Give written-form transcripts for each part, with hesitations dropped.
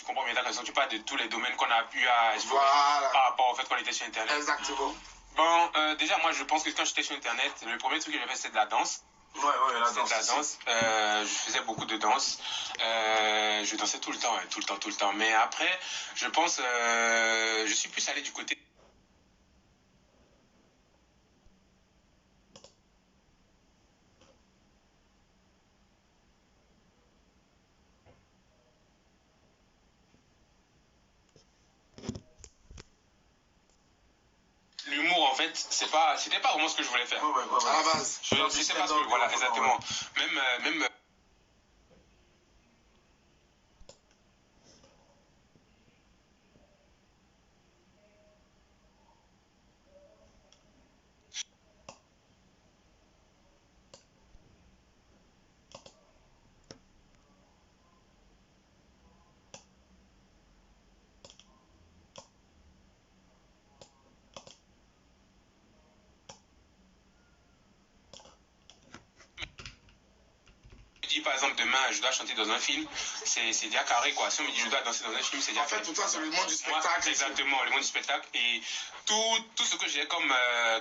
comprends bien ta question. Tu parles de tous les domaines qu'on a pu à explorer par rapport au fait qu'on était sur Internet. Exactement. Bon, déjà, moi, je pense que quand j'étais sur Internet, le premier truc que j'avais fait, c'était de la danse. Ouais, la danse. La danse. Je faisais beaucoup de danse. Je dansais tout le temps, tout le temps. Mais après, je pense, je suis plus allé du côté. L'humour, en fait, c'était pas vraiment ce que je voulais faire. Ouais. À la base. Je sais pas ce que, voilà, exactement. Même dis par exemple demain je dois chanter dans un film, c'est déjà carré quoi. Si on me dit je dois danser dans un film, c'est déjà carré. En fait, pour toi, c'est le monde du spectacle. Moi, exactement, le monde du spectacle. Et tout ce que j'ai comme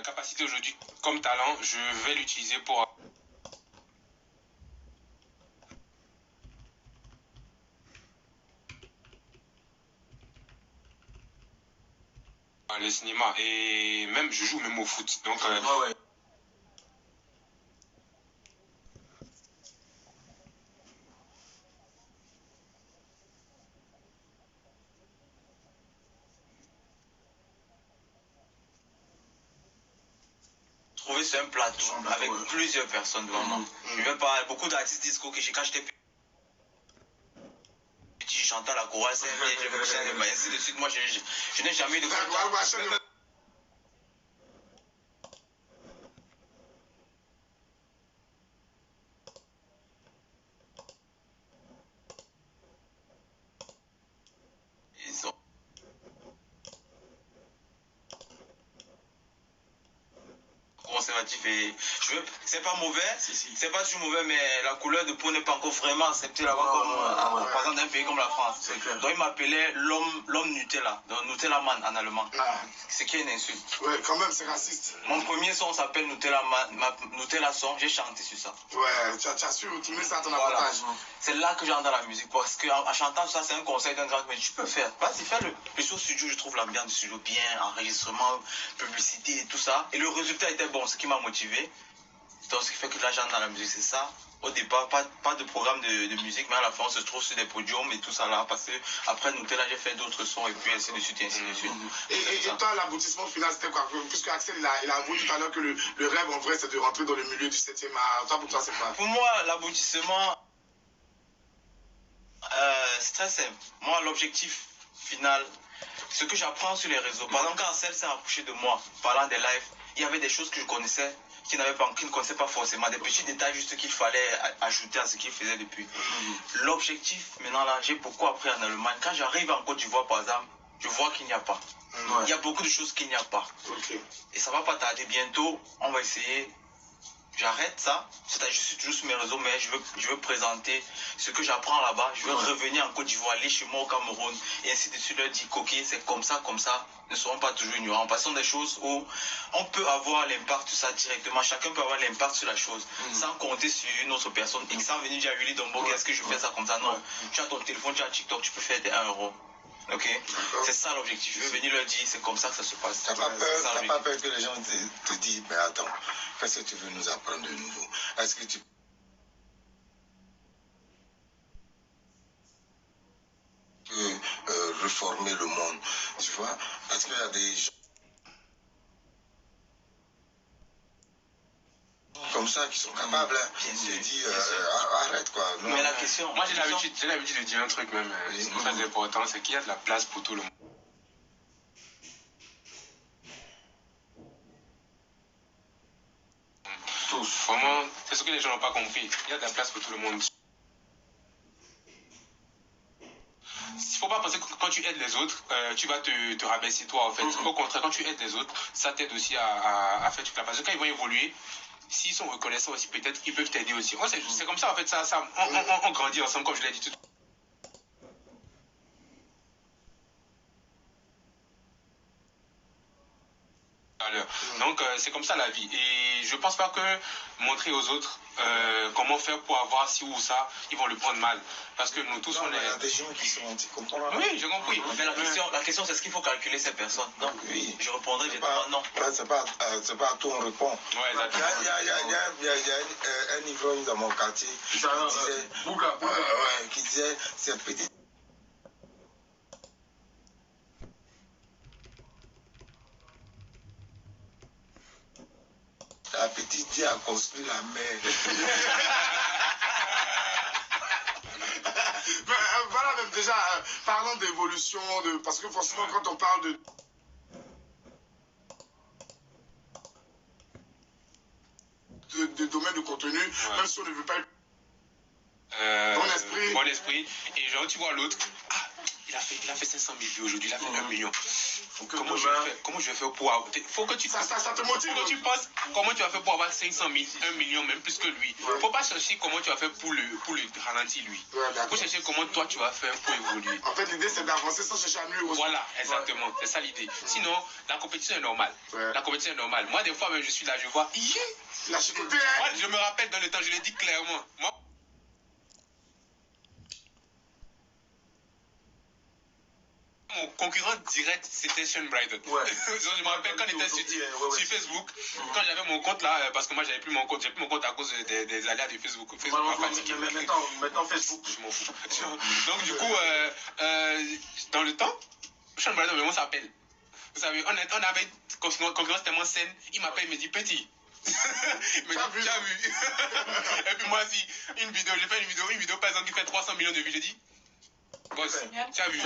capacité aujourd'hui, comme talent, je vais l'utiliser pour. Le cinéma. Et même, je joue même au foot. Donc, Ouais. Trouver sur un plateau avec plusieurs personnes vraiment. Je vais pas, beaucoup d'artistes disent que quand j'étais petit, je chantais à la chorale, ainsi de suite. Moi, je n'ai jamais eu de contact. Ils ont conservatif et c'est pas mauvais, c'est pas toujours mauvais, mais la couleur de peau n'est pas encore vraiment acceptée là-bas comme par exemple dans un pays comme la France. Donc il m'appelait l'homme Nutella, donc Nutella Man en allemand. Ce qui est une insulte. Ouais, quand même, c'est raciste. Mon premier son s'appelle Nutella Man, Nutella Son, j'ai chanté sur ça. Ouais, tu as su retourner ça à ton avantage. C'est là que j'entre dans la musique, parce qu'en chantant ça, c'est un conseil d'un grand, mais tu peux faire. Vas-y, fais-le. Le show studio, je trouve l'ambiance du studio bien, enregistrement, publicité et tout ça. Et le résultat était bon, ce qui m'a motivé. Donc, ce qui fait que là, j'entre dans la musique, c'est ça. Au départ, pas de programme de musique, mais à la fin, on se trouve sur des podiums et tout ça là. Parce que après Nutella, j'ai fait d'autres sons et puis ainsi de suite, ainsi de suite. Et toi, l'aboutissement final, c'était quoi? Puisque Axel, il a avoué tout à l'heure que le rêve, en vrai, c'est de rentrer dans le milieu du 7e art. Toi, pour toi, c'est quoi? Pour moi, l'aboutissement, c'est très simple. Moi, l'objectif final, ce que j'apprends sur les réseaux. Par exemple, quand Axel s'est approché de moi, parlant des lives, il y avait des choses que je connaissais qui ne connaissaient pas forcément, des petits détails juste qu'il fallait ajouter à ce qu'il faisait depuis. L'objectif, maintenant là, j'ai beaucoup appris en Allemagne. Quand j'arrive en Côte d'Ivoire, par exemple, je vois qu'il n'y a pas. Il y a beaucoup de choses qu'il n'y a pas. Et ça va pas tarder. Bientôt, on va essayer. J'arrête ça, c'est-à-dire je suis toujours sur mes réseaux, mais je veux présenter ce que j'apprends là-bas. Je veux revenir en Côte d'Ivoire, aller chez moi au Cameroun, et ainsi de suite, leur dire coquet, c'est comme ça, ne seront pas toujours ignorants. Parce que ce sont des choses où on peut avoir l'impact sur ça directement, chacun peut avoir l'impact sur la chose, sans compter sur une autre personne, et sans venir dire à Willy Dombo, est-ce que je fais ça comme ça? Non, tu as ton téléphone, tu as TikTok, tu peux faire des 1 euro. Ok, c'est ça l'objectif. Je veux venir leur dire, c'est comme ça que ça se passe. T'as pas peur que les gens te disent, mais attends, qu'est-ce que tu veux nous apprendre de nouveau? Est-ce que tu peux reformer le monde? Tu vois? Parce qu'il y a des gens comme ça qui sont capables de dire arrête quoi. Non. Mais la question. Moi j'ai l'habitude de dire un truc même très important, c'est qu'il y a de la place pour tout le monde. Tous, vraiment, c'est ce que les gens n'ont pas compris. Il y a de la place pour tout le monde. Il ne faut pas penser que quand tu aides les autres, tu vas te rabaisser toi en fait. Au contraire, quand tu aides les autres, ça t'aide aussi à faire toute la place. Quand ils vont évoluer, s'ils sont reconnaissants aussi, peut-être qu'ils peuvent t'aider aussi. C'est comme ça en fait, on grandit ensemble comme je l'ai dit tout à l'heure. valeur. Donc c'est comme ça la vie. Et je pense pas que montrer aux autres comment faire pour avoir ci ou ça, ils vont le prendre mal. Parce que nous tous, on est... Il y a des gens qui sont... Tu comprends? Oui, j'ai compris. Mais la question c'est est-ce qu'il faut calculer ces personnes? Donc oui. Je répondrai directement non. C'est pas à tout on répond. Ouais, exactement. Il y a un ivrogne dans mon quartier qui disait cette petite... La petite Dieu a construit la mer. Voilà, même déjà, parlons d'évolution, parce que forcément, quand on parle de domaine de contenu, même si on ne veut pas bon esprit. Et genre, tu vois l'autre, il a fait 500 000 vues aujourd'hui, il a fait 1 million. Comment je vais faire pour avoir... Faut que tu... Ça te motive. Faut que tu penses comment tu vas faire pour avoir 500 000, 1 million, même plus que lui. Faut pas chercher comment tu vas faire pour le ralentir lui. Faut chercher comment toi tu vas faire pour évoluer. En fait, l'idée c'est d'avancer sans chercher à mieux. Voilà, exactement. C'est ça l'idée. Sinon, la compétition est normale. La compétition est normale. Moi, des fois, même, je suis là, je vois... La chicoté, Moi, je me rappelle dans le temps, je l'ai dit clairement. Moi, mon concurrent direct, c'était Sean Brighton. Je me rappelle quand on était sur Facebook, quand j'avais mon compte là, parce que moi j'avais plus mon compte à cause des aléas de Facebook. Maintenant Facebook, je m'en fous. Donc du coup, dans le temps, Sean Brighton, on s'appelle. Vous savez, on avait une concurrence tellement saine, il m'appelle, il me dit petit. Mais tu as vu. Et puis moi aussi, j'ai fait une vidéo par exemple qui fait 300 millions de vues, j'ai dit. Boss, tu as vu.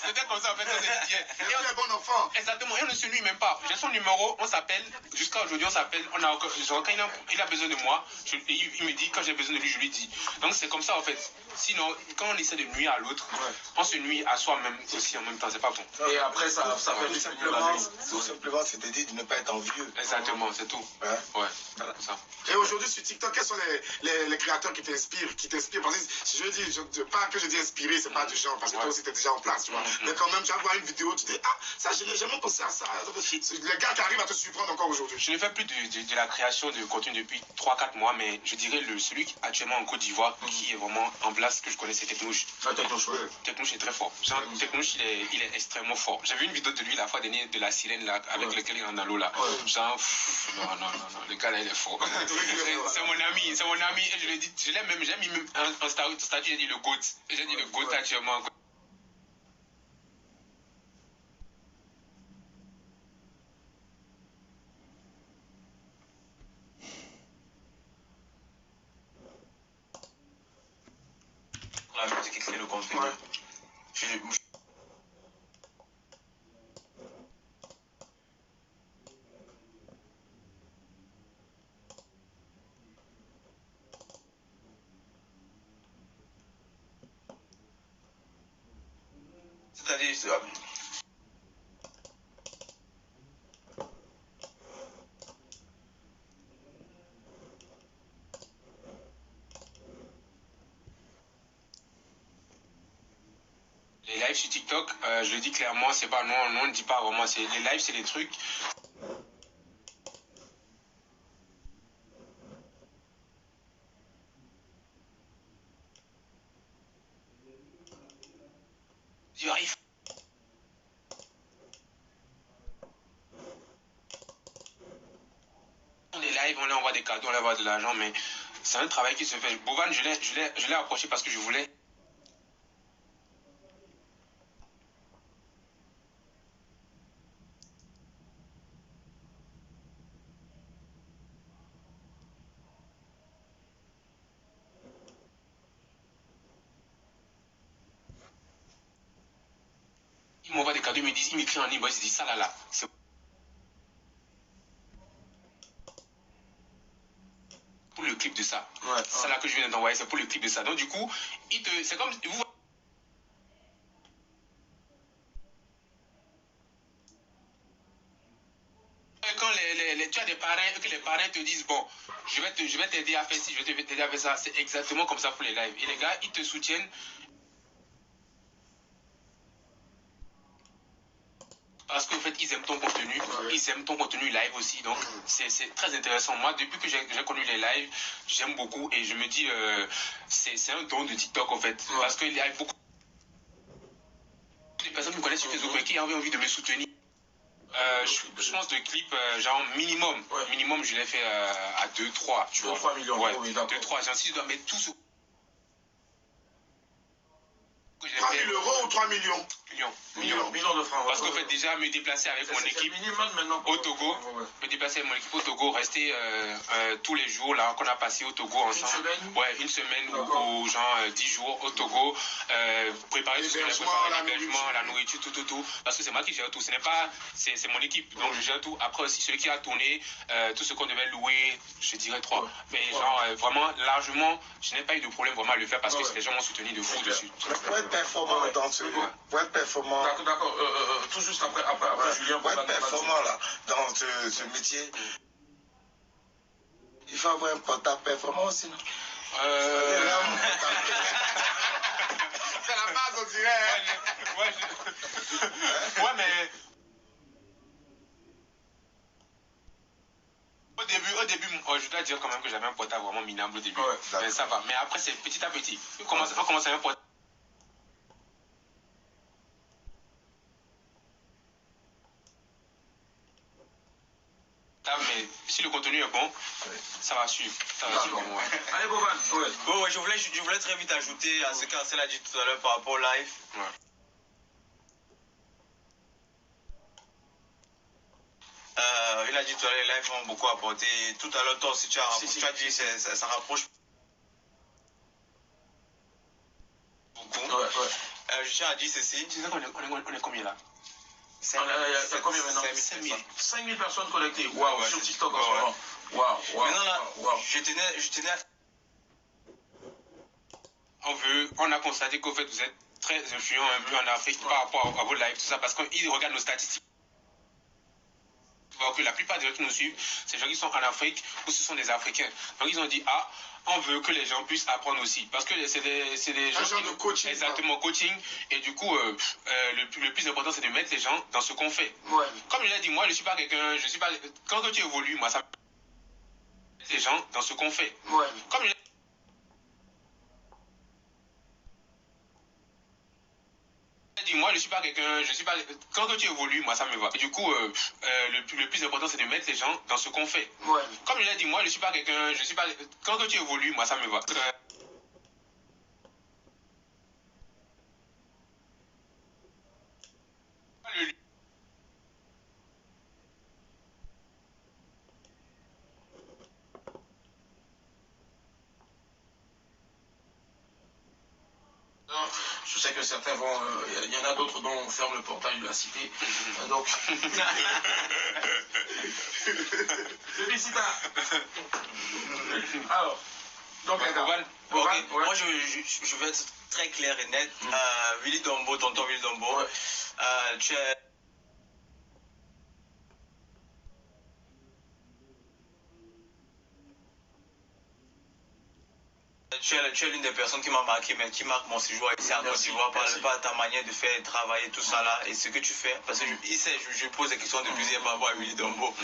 C'était comme ça en fait, on s'est dit. Et on est bon enfant. Exactement, et on ne se nuit même pas. J'ai son numéro, on s'appelle. Jusqu'à aujourd'hui, on s'appelle. Quand il a besoin de moi, il me dit, quand j'ai besoin de lui, je lui dis. Donc c'est comme ça en fait. Sinon, quand on essaie de nuire à l'autre, on se nuit à soi-même aussi en même temps, c'est pas bon. Et après, ça fait tout simplement, c'est-à-dire de ne pas être envieux. Exactement, c'est tout. Ouais, ça. Et aujourd'hui sur TikTok, quels sont les créateurs qui t'inspirent? Parce que je dis, pas que je dis inspiré, c'est pas du genre, parce que toi aussi t'es déjà en place, tu vois. Mais quand même, tu vas voir une vidéo, tu dis, ça, je n'ai jamais pensé à ça. Les gars qui arrivent à te surprendre encore aujourd'hui. Je ne fais plus de la création de contenu depuis 3-4 mois, mais je dirais celui qui actuellement en Côte d'Ivoire, qui est vraiment en place, que je connais, c'est Teknouche. Teknouche est très fort. Teknouche, il est extrêmement fort. J'ai vu une vidéo de lui la fois dernière, de la sirène là, avec laquelle il est dans l'eau là. Genre, non, le gars là, il est fort. C'est mon ami, et je l'ai dit, j'ai mis même un statut, j'ai dit le GOAT. J'ai dit le GOAT actuellement. La musique qui crée le contenu. C'est-à-dire, les lives sur TikTok, je le dis clairement, c'est pas, on ne dit pas vraiment, les lives, c'est des trucs. On est live, on envoie des cadeaux, on envoie de l'argent, mais c'est un travail qui se fait. Bovan, je l'ai approché parce que je voulais. Il m'envoie des cadeaux, il m'écrit en inbox, il dit ça là, c'est pour le clip de ça. C'est ça là que je viens d'envoyer, c'est pour le clip de ça. Donc du coup, c'est comme vous. Quand tu as des parrains, que les parrains te disent bon, je vais t'aider à faire ci, je vais t'aider à faire ça, c'est exactement comme ça pour les lives. Et les gars, ils te soutiennent. Parce qu'en fait, ils aiment ton contenu, ils aiment ton contenu live aussi. Donc, c'est très intéressant. Moi, depuis que j'ai connu les lives, j'aime beaucoup et je me dis, c'est un don de TikTok en fait. Parce qu'il y a beaucoup de personnes qui me connaissent sur Facebook et qui avaient envie de me soutenir. Je pense de clips, genre minimum, je l'ai fait à 2-3. 2-3 millions, ouais, oui, d'accord. 2-3, j'insiste, mais tout ce que j'ai 3 fait. 000 euros ou 3 millions? Millions de francs. Parce qu'en fait, déjà, me déplacer avec mon équipe au Togo, me déplacer avec mon équipe au Togo, rester tous les jours là qu'on a passé au Togo ensemble. Une semaine ou genre 10 jours au Togo, préparer tout l'hébergement, la nourriture, tout. Parce que c'est moi qui gère tout. Ce n'est pas, c'est mon équipe, donc je gère tout. Après aussi, celui qui a tourné, tout ce qu'on devait louer, je dirais 3. Mais genre, vraiment, largement, je n'ai pas eu de problème vraiment à le faire parce que les gens m'ont soutenu de fou dessus. Pour être performant dans ce... Pour être performant... D'accord, tout juste après Julien. Pour être performant là, dans ce métier, il faut avoir un portable performant aussi, non? C'est la base, on dirait. Ouais, mais... Au début, je dois dire quand même que j'avais un portable vraiment minable au début. Mais ça va. Mais après, c'est petit à petit. On commence à un portable. Mais si le contenu est bon, ça va suivre. Allez, Boban. Je voulais très vite ajouter à ce qu'Ancel a dit tout à l'heure par rapport au live. Il a dit tout à l'heure, les lives ont beaucoup apporté. Tout à l'heure, toi aussi, tu as dit ça rapproche beaucoup. Je tiens à dire ceci. Tu sais qu'on est combien là? Il y a combien maintenant? 5 000 personnes connectées. Waouh, sur TikTok en ce moment. Waouh. Maintenant là, je tenais à... On a constaté qu'au fait vous êtes très influent un peu en Afrique par rapport à vos lives, tout ça, parce qu'ils regardent nos statistiques. Que la plupart des gens qui nous suivent, c'est des gens qui sont en Afrique ou ce sont des Africains. Donc ils ont dit, on veut que les gens puissent apprendre aussi. Parce que c'est des gens qui... de coaching. Exactement, coaching. Et du coup, le plus important, c'est de mettre les gens dans ce qu'on fait. Comme je l'ai dit, moi, je ne suis pas quelqu'un... Quand tu évolues, moi, ça... les gens dans ce qu'on fait. Comme je moi, je suis pas quelqu'un, quand tu évolues, moi, ça me va. Et du coup, le plus important, c'est de mettre les gens dans ce qu'on fait. Comme je l'ai dit, moi, je suis pas quelqu'un, quand tu évolues, moi, ça me va. Je sais que certains vont... Il y en a d'autres dont on ferme le portail de la cité. Donc... Félicita. Alors... Donc, moi, je vais être très clair et net. Willy Dombo, tonton Willy Dombo, tu es... Tu es l'une des personnes qui m'a marqué, mais qui marque mon séjour ici en Côte d'Ivoire par ta manière de faire, travailler, tout ça là, et ce que tu fais. Parce que je pose des questions de plusieurs par rapport à Willy Dombo.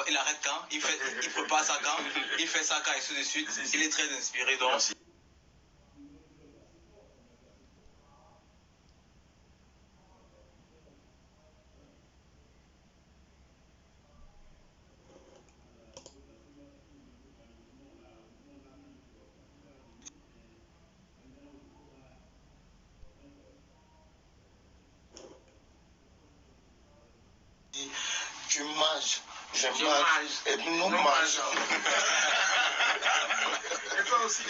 Il arrête quand, il prépare ça quand, il fait ça quand, et ainsi de suite. Il est très inspiré, donc. Tu manges, je mange, et nous mangeons. Et toi aussi,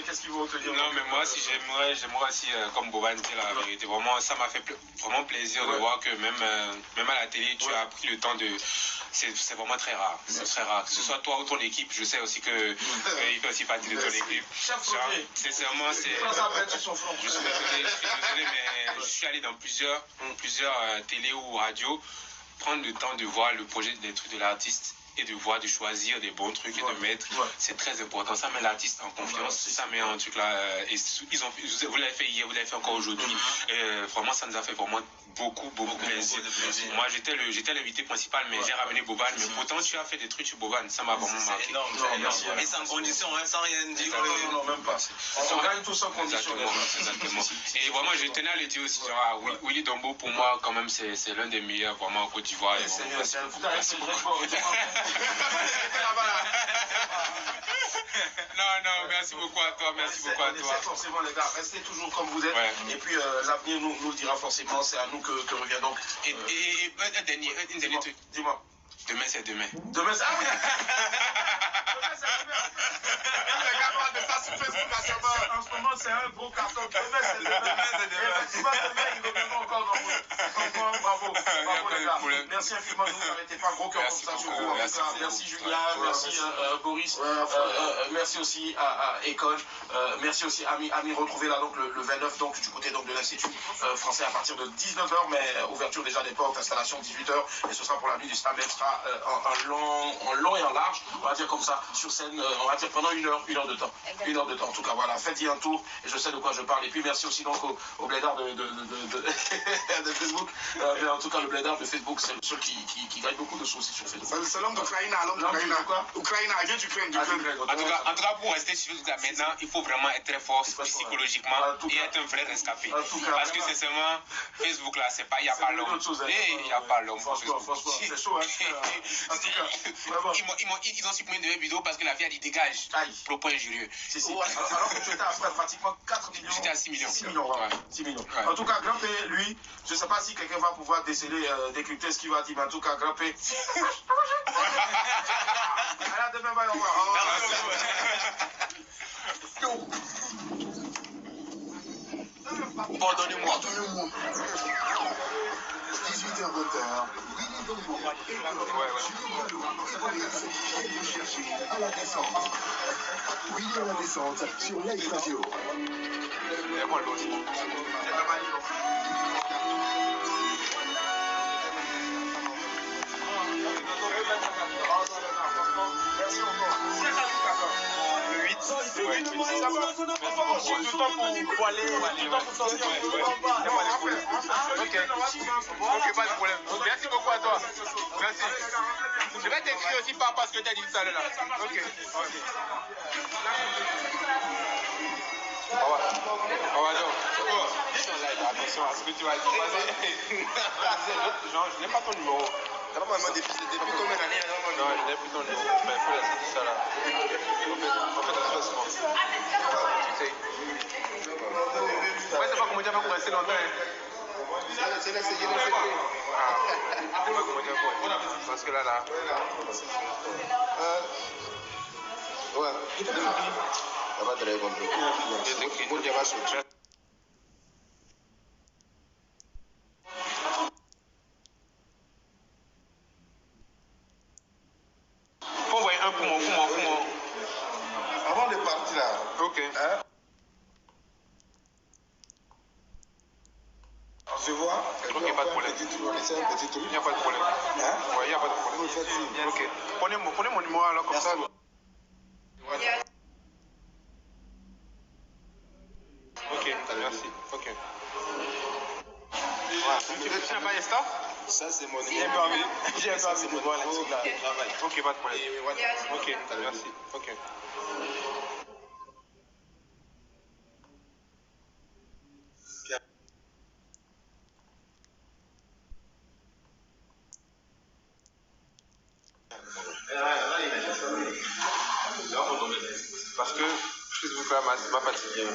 qu'est-ce qu'ils vont te dire? Non, mais moi aussi, j'aimerais aussi, comme Boban dit la vérité, vraiment, ça m'a fait vraiment plaisir de voir que même à la télé, tu as pris le temps de... C'est vraiment très rare, c'est très rare. Que ce soit toi ou ton équipe, je sais aussi que il fait aussi partie de ton équipe. Sincèrement, c'est... Je suis désolé, mais je suis allé dans plusieurs télé ou radios prendre le temps de voir le projet des trucs de l'artiste. et de voir, de choisir des bons trucs et de mettre. C'est très important. Ça met l'artiste en confiance. Ça met un truc là. Et vous l'avez fait hier, vous l'avez fait encore aujourd'hui. Vraiment, ça nous a fait vraiment beaucoup plaisir. Moi, j'étais l'invité principal, mais j'ai ramené Boban. Mais pourtant, tu as fait des trucs sur Boban. Ça m'a vraiment marqué. C'est énorme. Et sans condition, sans rien dire. Non, même pas. On gagne tout sans condition. Exactement. Et vraiment, je tenais à le dire aussi. Willy Dombo, pour moi, quand même, c'est l'un des meilleurs vraiment en Côte d'Ivoire. C'est Non, merci beaucoup à toi. Forcément, les gars, restez toujours comme vous êtes. Et puis, l'avenir nous le dira forcément. C'est à nous que revient donc. Et un dernier truc. Dis-moi. Demain, c'est demain. Demain, c'est demain. Les gars parlent de ça sur Facebook à ce moment. En ce moment, c'est un gros carton. Demain, c'est demain. Demain, il reviendra encore dans vous. Bravo les gars. Merci infiniment. Ne vous arrêtez pas. Gros cœur comme ça sur vous. Merci Julien. Merci Boris. Merci aussi à École. Merci aussi à Ami. Retrouvez là donc le 29 donc du côté donc de l'Institut français à partir de 19h. Mais ouverture déjà des portes, installation 18h. Et ce sera pour la nuit du Slam Extra en long et en large. On va dire comme ça. Sur scène, on va dire pendant une heure de temps. Une heure de temps. En tout cas, voilà. Faites-y un tour. Et je sais de quoi je parle. Et puis merci aussi donc au blédard de Facebook. Mais en tout cas, le blédard de Facebook, c'est le seul qui gagne beaucoup de choses sur Facebook. C'est l'homme d'Ukraine, Ukraine, vient d'Ukraine. En tout cas, pour rester sur Facebook, maintenant, il faut vraiment être très fort psychologiquement et être un vrai rescapé. Parce que c'est seulement Facebook là, c'est pas, il n'y a pas l'homme. Il n'y a pas l'homme. Franchement, c'est chaud, hein. Ils ont supprimé de mes vidéos parce que la fille a dit dégage. Propos injurieux. Alors que tu étais à pratiquement 4 millions. J'étais à 6 millions. 6 millions, ouais. 6 millions. Ouais. En tout cas, Grand P, lui, je ne sais pas si quelqu'un va pouvoir déceler, décrypter ce qu'il va dire, mais en tout cas, Grand P. À demain, bye, au revoir. Pardonnez-moi. 18h de terre, Willy Dombo à la descente. Willy à la descente sur Live Radio. Merci encore. Ça va. Du temps pour aller. Du temps pour sortir. Ok, pas de problème. Merci beaucoup à toi. Merci. Je vais t'écrire aussi parce que tu as dit ça là. Ok. Attention à ce que tu vas dire. Genre, je n'ai pas ton numéro. Depuis combien d'années? Non, je n'ai plus ton numéro. Mais il faut laisser ça là. En fait, doucement. Tu sais. Ouais, c'est pas comment tu as fait pour rester longtemps. C'est là, c'est secret. Ah, comment tu as fait? Parce que là. Ouais. Ça va très compliqué. Faut envoyer un pour moi. Avant de partir là. Ok. Hein? On se voit. Ok, pas de problème. C'est un petit truc. Il n'y a pas de problème. Hein? Ouais, il n'y a pas de problème. Ok. Prenez mon numéro alors comme ça. Ok, merci. Ok. Tu n'as pas Insta? Ça, c'est mon J'ai un peu envie de voir là-dessus. Ok, pas de problème. Ok, merci. Ok. Parce que Facebook là m'a fatigué.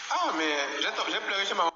Ah, mais j'ai pleuré chez maman.